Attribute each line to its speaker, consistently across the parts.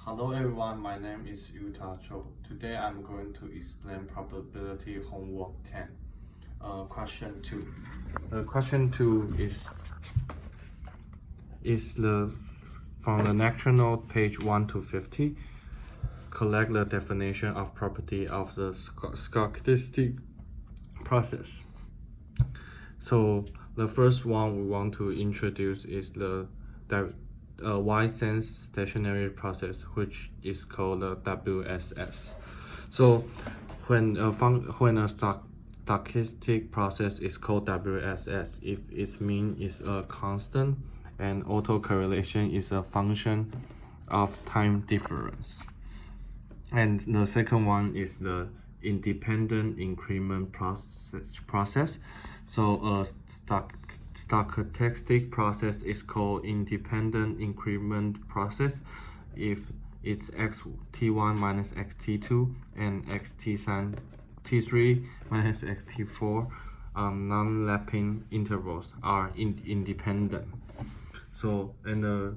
Speaker 1: Hello everyone, my name is CHOU. Today I'm going to explain probability homework 10. Question 2. Question 2 is from the lecture note page 1 to 50. Collect the definition of property of the stochastic process. So the first one we want to introduce is the Y-sense stationary process, which is called the WSS. So when a stochastic process is called WSS, if its mean is a constant and autocorrelation is a function of time difference. And the second one is the independent increment process. So a stochastic process is called independent increment process if it's xt1 minus xt2 and xt3 minus xt4 non-lapping intervals are independent. So in the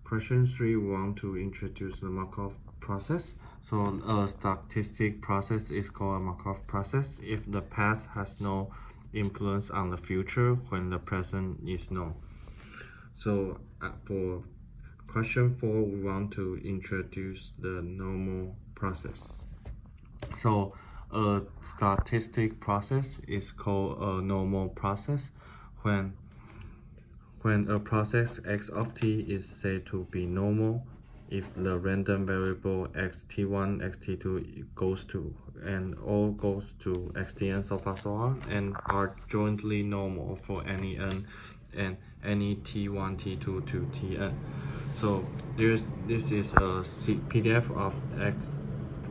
Speaker 1: question 3 we want to introduce the Markov process. So a stochastic process is called a Markov process if the past has no influence on the future when the present is known. So for question 4 we want to introduce the normal process. So a stochastic process is called a normal process when a process x of t is said to be normal if the random variable xt1, xt2 goes to and all goes to xtn so far so on and are jointly normal for any n and any t1, t2 to tn. So this is a PDF of x1,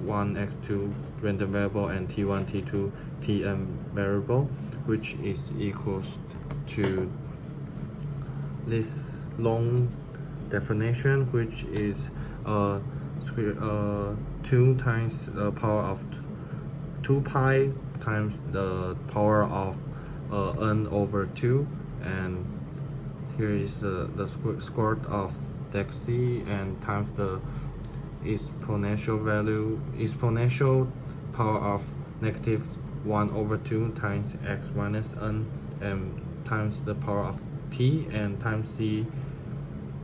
Speaker 1: x2 random variable and t1, t2, tn variable, which is equals to this long definition, which is 2 times the power of 2 pi times the power of n over 2, and here is the square of dx and times the exponential power of -1 over 2 times x minus n and times the power of t and times c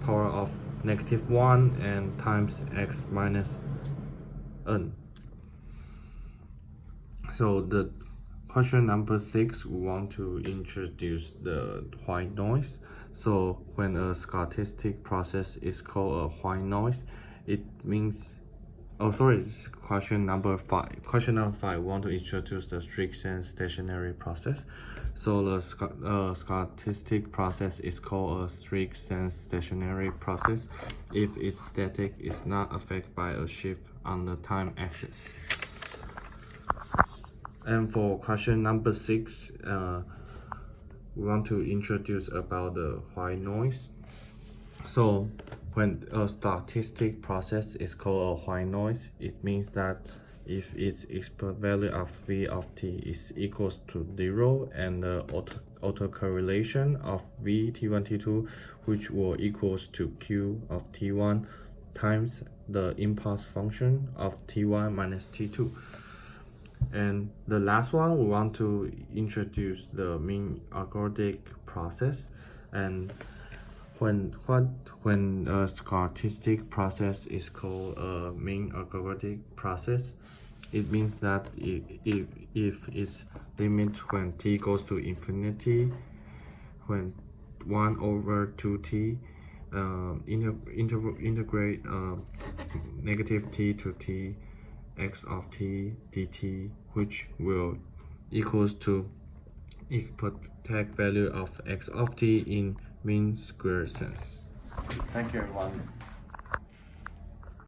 Speaker 1: power of -1 and times x minus n. So the question number 6 we want to introduce the white noise. So when a stochastic process is called a white noise, it means it's question number 5. Question number 5, we want to introduce the strict sense stationary process. So the stochastic process is called a strict sense stationary process if its static is not affected by a shift on the time axis. And for question number 6, we want to introduce about the white noise. So when a stochastic process is called a white noise, it means that if its expert value of v of t is equals to 0 and the autocorrelation of v t1 t2 which will equals to q of t1 times the impulse function of t1 minus t2. And the last one we want to introduce the mean algorithmic process. And when a stochastic process is called a mean algorithmic process, it means that if its limit when t goes to infinity, when 1 over 2t integrate -t to t x of t dt, which will equals to expected value of x of t in mean square sense. Thank you everyone.